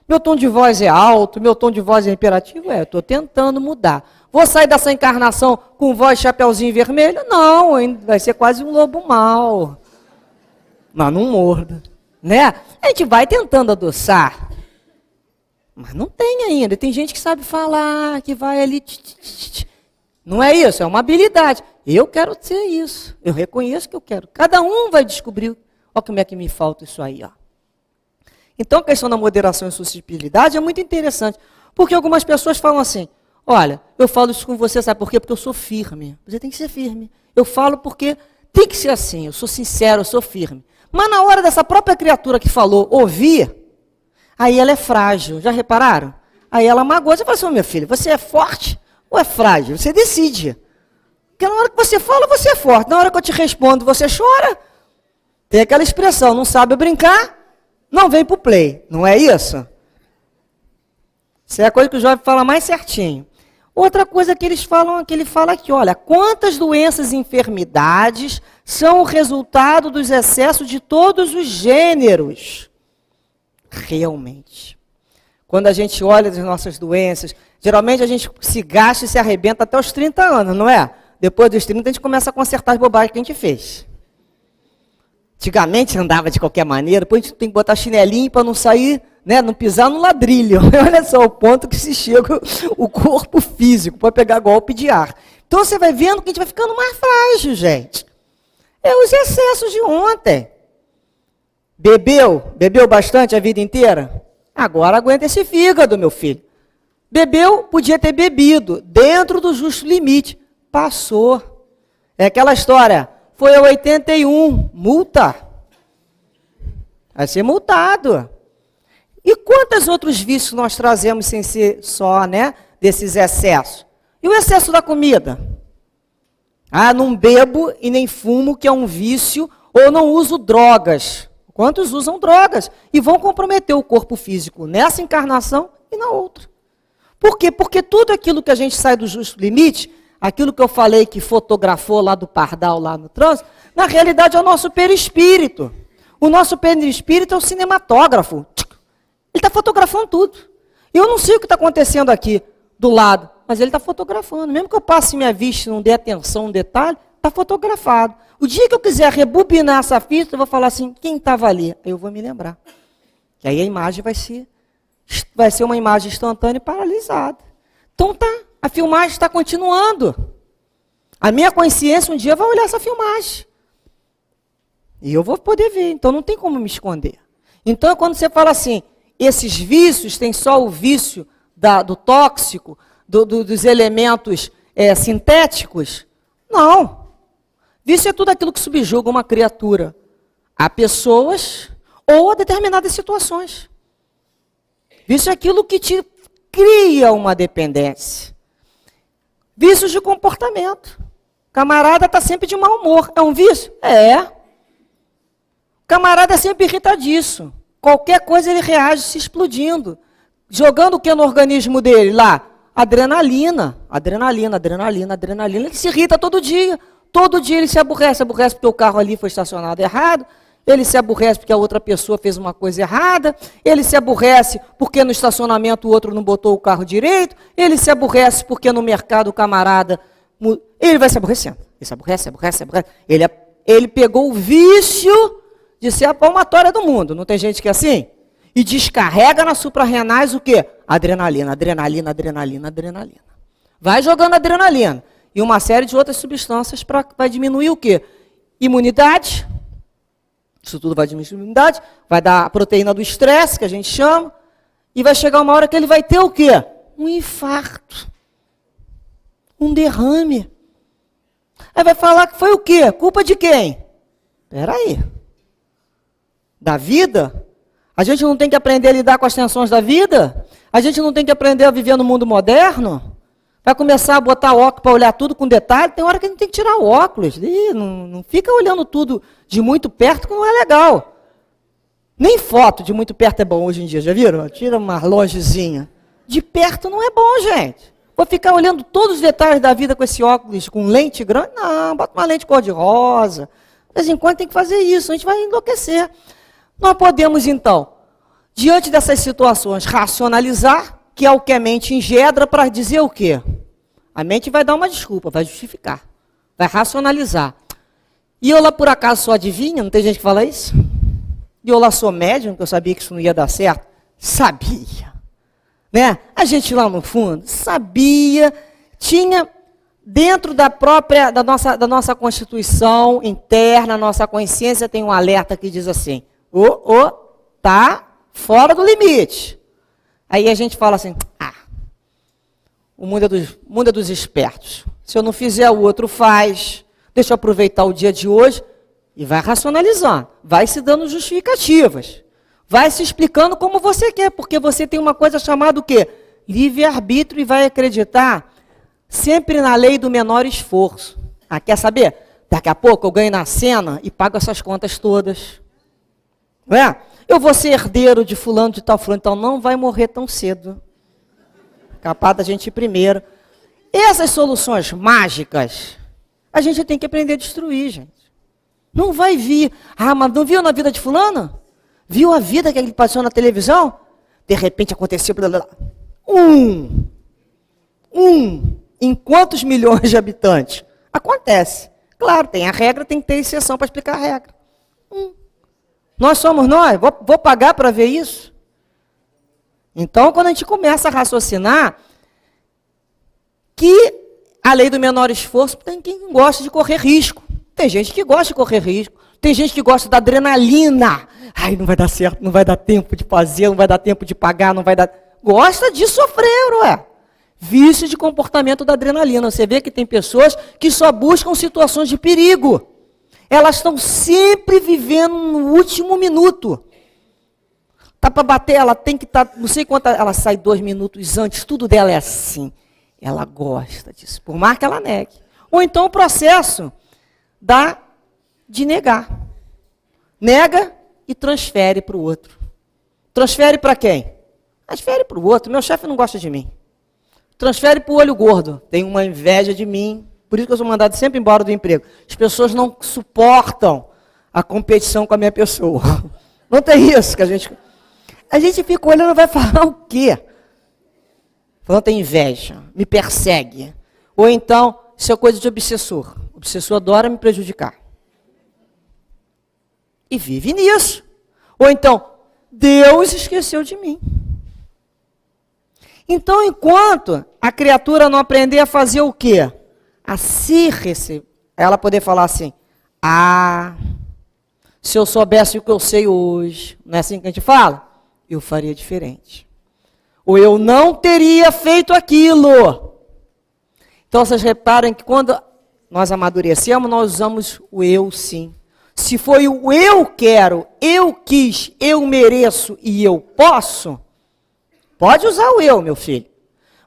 Meu tom de voz é alto, meu tom de voz é imperativo? Eu estou tentando mudar. Vou sair dessa encarnação com voz chapeuzinho vermelho? Não, vai ser quase um lobo mau. Mas não morda. Né? A gente vai tentando adoçar. Mas não tem ainda. Tem gente que sabe falar, que vai ali... Não é isso, é uma habilidade. Eu quero ser isso. Eu reconheço que eu quero. Cada um vai descobrir, olha como é que me falta isso aí. Ó. Então a questão da moderação e suscetibilidade é muito interessante. Porque algumas pessoas falam assim, olha, eu falo isso com você, sabe por quê? Porque eu sou firme. Você tem que ser firme. Eu falo porque tem que ser assim, eu sou sincero, eu sou firme. Mas na hora dessa própria criatura que falou ouvir, aí ela é frágil. Já repararam? Aí ela magoa. Você fala assim, meu filho, você é forte? Ou é frágil? Você decide. Porque na hora que você fala, você é forte. Na hora que eu te respondo, você chora. Tem aquela expressão, não sabe brincar, não vem pro play. Não é isso? Isso é a coisa que o jovem fala mais certinho. Outra coisa que eles falam, que ele fala aqui, olha, quantas doenças e enfermidades são o resultado dos excessos de todos os gêneros? Realmente. Quando a gente olha as nossas doenças, geralmente a gente se gasta e se arrebenta até os 30 anos, não é? Depois dos 30 a gente começa a consertar as bobagens que a gente fez. Antigamente andava de qualquer maneira, depois a gente tem que botar chinelinho para não sair, né, não pisar no ladrilho. Olha só o ponto que se chega o corpo físico para pegar golpe de ar. Então você vai vendo que a gente vai ficando mais frágil, gente. É os excessos de ontem. Bebeu bastante a vida inteira? Agora aguenta esse fígado, meu filho. Bebeu, podia ter bebido, dentro do justo limite. Passou. É aquela história, foi a 81, multa. Vai ser multado. E quantos outros vícios nós trazemos sem ser só, né, desses excessos? E o excesso da comida? Ah, não bebo e nem fumo, que é um vício, ou não uso drogas. Quantos usam drogas e vão comprometer o corpo físico nessa encarnação e na outra? Por quê? Porque tudo aquilo que a gente sai do justo limite, aquilo que eu falei que fotografou lá do Pardal, lá no trânsito, na realidade é o nosso perispírito. O nosso perispírito é o cinematógrafo. Ele está fotografando tudo. Eu não sei o que está acontecendo aqui do lado, mas ele está fotografando. Mesmo que eu passe minha vista e não dê atenção, um detalhe, está fotografado. O dia que eu quiser rebobinar essa fita, eu vou falar assim, quem estava ali? Aí eu vou me lembrar. E aí a imagem vai ser uma imagem instantânea e paralisada. Então tá, a filmagem está continuando. A minha consciência um dia vai olhar essa filmagem. E eu vou poder ver, então não tem como me esconder. Então quando você fala assim, esses vícios tem só o vício do tóxico, dos elementos sintéticos? Não. Vício é tudo aquilo que subjuga uma criatura a pessoas ou a determinadas situações. Vício é aquilo que te cria uma dependência. Vícios de comportamento. Camarada está sempre de mau humor. É um vício? É. Camarada é sempre irritadiço. Qualquer coisa ele reage se explodindo. Jogando o que no organismo dele lá? Adrenalina. Adrenalina, adrenalina, adrenalina. Ele se irrita todo dia. Todo dia ele se aborrece. Aborrece porque o carro ali foi estacionado errado. Ele se aborrece porque a outra pessoa fez uma coisa errada. Ele se aborrece porque no estacionamento o outro não botou o carro direito. Ele se aborrece porque no mercado o camarada... Ele vai se aborrecendo. Ele se aborrece, se aborrece, se aborrece. Ele pegou o vício de ser a palmatória do mundo. Não tem gente que é assim? E descarrega nas suprarrenais o quê? Adrenalina, adrenalina, adrenalina, adrenalina. Vai jogando adrenalina. E uma série de outras substâncias vai diminuir o quê? Imunidade. Isso tudo vai diminuir a imunidade. Vai dar a proteína do estresse, que a gente chama. E vai chegar uma hora que ele vai ter o quê? Um infarto. Um derrame. Aí vai falar que foi o quê? Culpa de quem? Espera aí. Da vida? A gente não tem que aprender a lidar com as tensões da vida? A gente não tem que aprender a viver no mundo moderno? Vai começar a botar óculos para olhar tudo com detalhe? Tem hora que a gente tem que tirar o óculos. Não fica olhando tudo de muito perto, que não é legal. Nem foto de muito perto é bom hoje em dia, já viram? Tira uma longezinha. De perto não é bom, gente. Vou ficar olhando todos os detalhes da vida com esse óculos, com lente grande? Não, bota uma lente cor-de-rosa. De vez em quando tem que fazer isso, a gente vai enlouquecer. Nós podemos, então, diante dessas situações, racionalizar, que é o que a mente engendra, para dizer o quê? A mente vai dar uma desculpa, vai justificar, vai racionalizar. E eu lá, por acaso, sou adivinha? Não tem gente que fala isso? E eu lá sou médium, que eu sabia que isso não ia dar certo? Sabia. Né? A gente lá no fundo sabia, tinha dentro da nossa constituição interna, nossa consciência tem um alerta que diz assim, tá fora do limite. Aí a gente fala assim, o mundo é dos espertos. Se eu não fizer, o outro faz. Deixa eu aproveitar o dia de hoje e vai racionalizando, vai se dando justificativas. Vai se explicando como você quer, porque você tem uma coisa chamada o quê? Livre-arbítrio, e vai acreditar sempre na lei do menor esforço. Quer saber? Daqui a pouco eu ganho na cena e pago essas contas todas. Não é? Eu vou ser herdeiro de fulano, de tal fulano, então não vai morrer tão cedo. Capaz da gente ir primeiro. Essas soluções mágicas, a gente tem que aprender a destruir, gente. Não vai vir. Mas não viu na vida de fulano? Viu a vida que ele passou na televisão? De repente aconteceu... Em quantos milhões de habitantes? Acontece. Claro, tem a regra, tem que ter exceção para explicar a regra. Nós somos nós? Vou pagar para ver isso? Então, quando a gente começa a raciocinar que a lei do menor esforço, tem quem gosta de correr risco. Tem gente que gosta de correr risco. Tem gente que gosta da adrenalina. Não vai dar certo, não vai dar tempo de fazer, não vai dar tempo de pagar, não vai dar... Gosta de sofrer, não é? Vício de comportamento da adrenalina. Você vê que tem pessoas que só buscam situações de perigo. Elas estão sempre vivendo no último minuto. Tá para bater, ela tem que estar, não sei quanto, ela sai 2 minutos antes, tudo dela é assim. Ela gosta disso, por mais que ela negue. Ou então o processo de negar. Nega e transfere para o outro. Transfere para quem? Transfere para o outro. Meu chefe não gosta de mim. Transfere para o olho gordo. Tem uma inveja de mim. Por isso que eu sou mandado sempre embora do emprego. As pessoas não suportam a competição com a minha pessoa. Não tem isso que a gente fica olhando e vai falar o quê? Falando tem inveja, me persegue. Ou então, isso é coisa de obsessor. O obsessor adora me prejudicar. E vive nisso. Ou então, Deus esqueceu de mim. Então, enquanto a criatura não aprender a fazer o quê? A se receber. Ela poder falar assim, se eu soubesse o que eu sei hoje, não é assim que a gente fala? Eu faria diferente. Ou eu não teria feito aquilo. Então, vocês reparem que quando nós amadurecemos, nós usamos o eu sim. Se foi o eu quero, eu quis, eu mereço e eu posso, pode usar o eu, meu filho.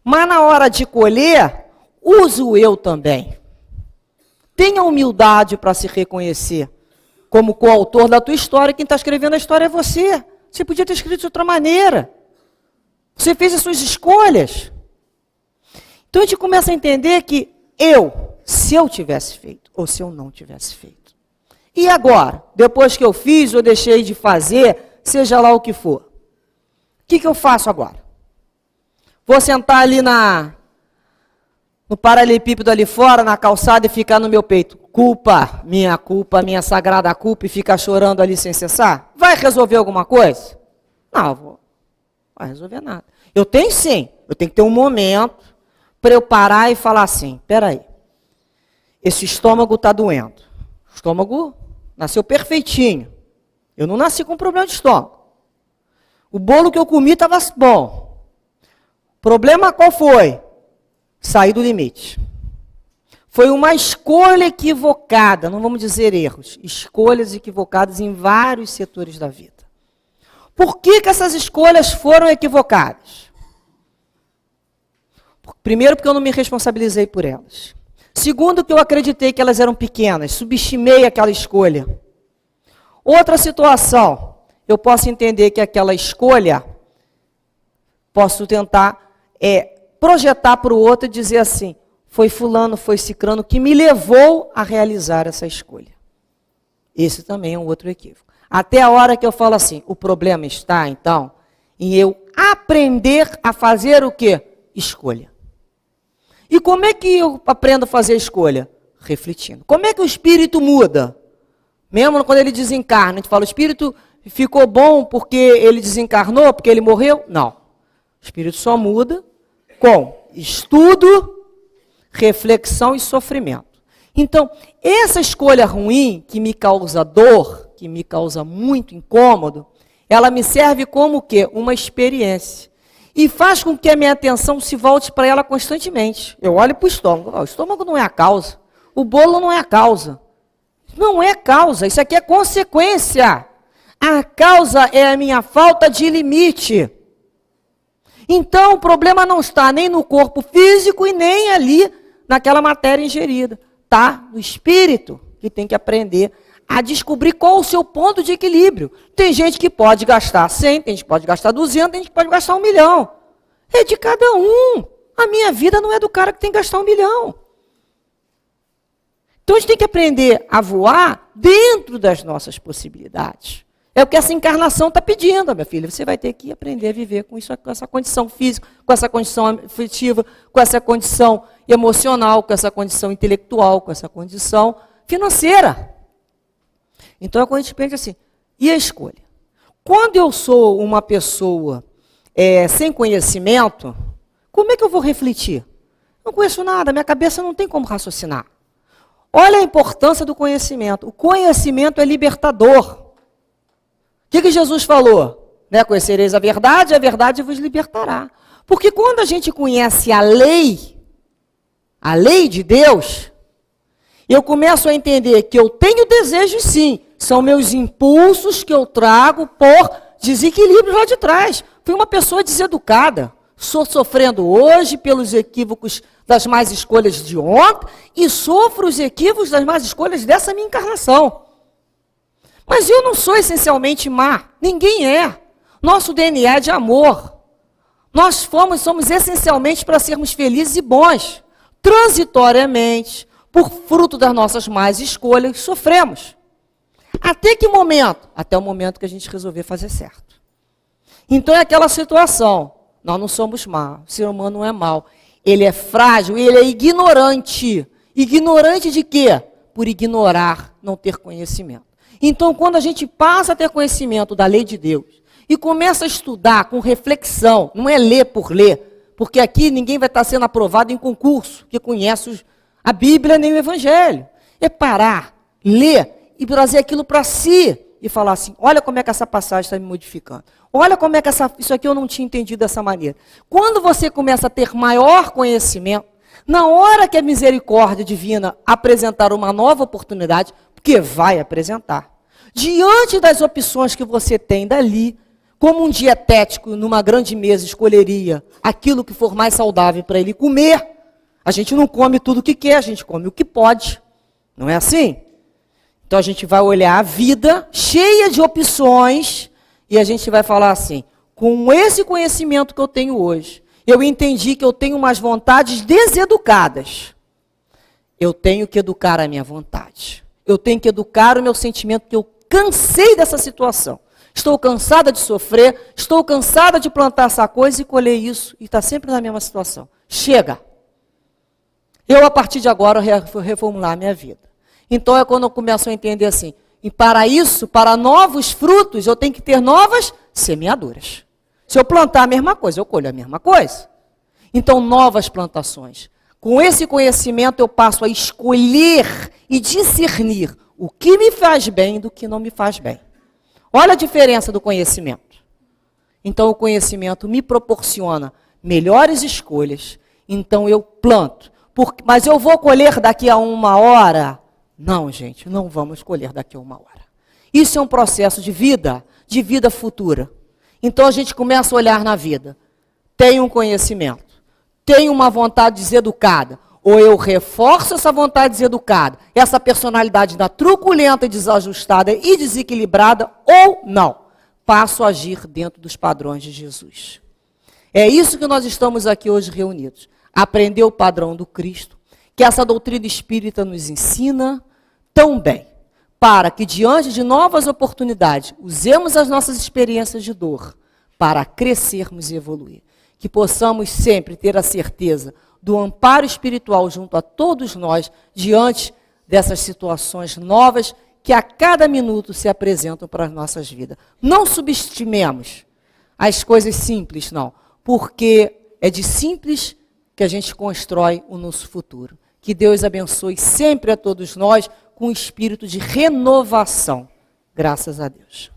Mas na hora de colher, use o eu também. Tenha humildade para se reconhecer como coautor da tua história. Quem está escrevendo a história é você. Você podia ter escrito de outra maneira. Você fez as suas escolhas. Então a gente começa a entender que se eu tivesse feito, ou se eu não tivesse feito. E agora? Depois que eu fiz ou deixei de fazer, seja lá o que for. O que eu faço agora? Vou sentar ali no paralelepípedo ali fora, na calçada, e ficar no meu peito. Culpa, minha sagrada culpa, e ficar chorando ali sem cessar? Vai resolver alguma coisa? Não vai resolver nada. Eu tenho sim, eu tenho que ter um momento para eu parar e falar assim, peraí, esse estômago está doendo. O estômago nasceu perfeitinho. Eu não nasci com problema de estômago. O bolo que eu comi estava bom. O problema qual foi? Sair do limite. Foi uma escolha equivocada, não vamos dizer erros, escolhas equivocadas em vários setores da vida. Por que essas escolhas foram equivocadas? Primeiro, porque eu não me responsabilizei por elas. Segundo, que eu acreditei que elas eram pequenas, subestimei aquela escolha. Outra situação, eu posso entender que aquela escolha, posso tentar projetar para o outro e dizer assim, foi fulano, foi cicrano que me levou a realizar essa escolha. Esse também é um outro equívoco. Até a hora que eu falo assim, o problema está, então, em eu aprender a fazer o quê? Escolha. E como é que eu aprendo a fazer escolha? Refletindo. Como é que o espírito muda? Mesmo quando ele desencarna, a gente fala, o espírito ficou bom porque ele desencarnou, porque ele morreu? Não. O espírito só muda com estudo, reflexão e sofrimento. Então, essa escolha ruim, que me causa dor, que me causa muito incômodo, ela me serve como o quê? Uma experiência. E faz com que a minha atenção se volte para ela constantemente. Eu olho para o estômago. O estômago não é a causa. O bolo não é a causa. Não é causa, isso aqui é consequência. A causa é a minha falta de limite. Então, o problema não está nem no corpo físico e nem ali naquela matéria ingerida. Está no espírito, que tem que aprender a descobrir qual o seu ponto de equilíbrio. Tem gente que pode gastar 100, tem gente que pode gastar 200, tem gente que pode gastar 1 milhão. É de cada um. A minha vida não é do cara que tem que gastar 1 milhão. Então a gente tem que aprender a voar dentro das nossas possibilidades. É o que essa encarnação está pedindo, minha filha. Você vai ter que aprender a viver com isso, com essa condição física, com essa condição afetiva, com essa condição emocional, com essa condição intelectual, com essa condição financeira. Então é quando a gente pensa assim, e a escolha? Quando eu sou uma pessoa sem conhecimento, como é que eu vou refletir? Não conheço nada, minha cabeça não tem como raciocinar. Olha a importância do conhecimento. O conhecimento é libertador. O que Jesus falou? Conhecereis a verdade vos libertará. Porque quando a gente conhece a lei de Deus, eu começo a entender que eu tenho desejos sim, são meus impulsos que eu trago por desequilíbrio lá de trás. Fui uma pessoa deseducada, estou sofrendo hoje pelos equívocos das más escolhas de ontem e sofro os equívocos das más escolhas dessa minha encarnação. Mas eu não sou essencialmente má, ninguém é. Nosso DNA é de amor. Nós somos essencialmente para sermos felizes e bons. Transitoriamente, por fruto das nossas más escolhas, sofremos. Até que momento? Até o momento que a gente resolver fazer certo. Então é aquela situação. Nós não somos maus, o ser humano não é mau. Ele é frágil, ele é ignorante. Ignorante de quê? Por ignorar, não ter conhecimento. Então, quando a gente passa a ter conhecimento da lei de Deus e começa a estudar com reflexão, não é ler por ler, porque aqui ninguém vai estar sendo aprovado em concurso, que conhece a Bíblia nem o Evangelho. É parar, ler e trazer aquilo para si e falar assim, olha como é que essa passagem está me modificando. Olha como é que isso aqui eu não tinha entendido dessa maneira. Quando você começa a ter maior conhecimento, na hora que a misericórdia divina apresentar uma nova oportunidade, porque vai apresentar, diante das opções que você tem dali, como um dietético numa grande mesa escolheria aquilo que for mais saudável para ele comer, a gente não come tudo o que quer, a gente come o que pode. Não é assim? Então a gente vai olhar a vida cheia de opções e a gente vai falar assim, com esse conhecimento que eu tenho hoje, eu entendi que eu tenho umas vontades deseducadas. Eu tenho que educar a minha vontade. Eu tenho que educar o meu sentimento que eu cansei dessa situação. Estou cansada de sofrer, estou cansada de plantar essa coisa e colher isso e está sempre na mesma situação. Chega! Eu, a partir de agora, vou reformular a minha vida. Então é quando eu começo a entender assim, e para isso, para novos frutos, eu tenho que ter novas semeaduras. Se eu plantar a mesma coisa, eu colho a mesma coisa. Então, novas plantações. Com esse conhecimento, eu passo a escolher e discernir o que me faz bem do que não me faz bem. Olha a diferença do conhecimento. Então, o conhecimento me proporciona melhores escolhas. Então, eu planto. Mas eu vou colher daqui a 1 hora? Não, gente, não vamos colher daqui a 1 hora. Isso é um processo de vida futura. Então, a gente começa a olhar na vida. Tenho um conhecimento. Tenho uma vontade deseducada. Ou eu reforço essa vontade deseducada, essa personalidade da truculenta, desajustada e desequilibrada, ou não. Passo a agir dentro dos padrões de Jesus. É isso que nós estamos aqui hoje reunidos. Aprender o padrão do Cristo, que essa doutrina espírita nos ensina tão bem, para que diante de novas oportunidades, usemos as nossas experiências de dor para crescermos e evoluir. Que possamos sempre ter a certeza do amparo espiritual junto a todos nós, diante dessas situações novas que a cada minuto se apresentam para as nossas vidas. Não subestimemos as coisas simples, não, porque é de simples que a gente constrói o nosso futuro. Que Deus abençoe sempre a todos nós com o espírito de renovação. Graças a Deus.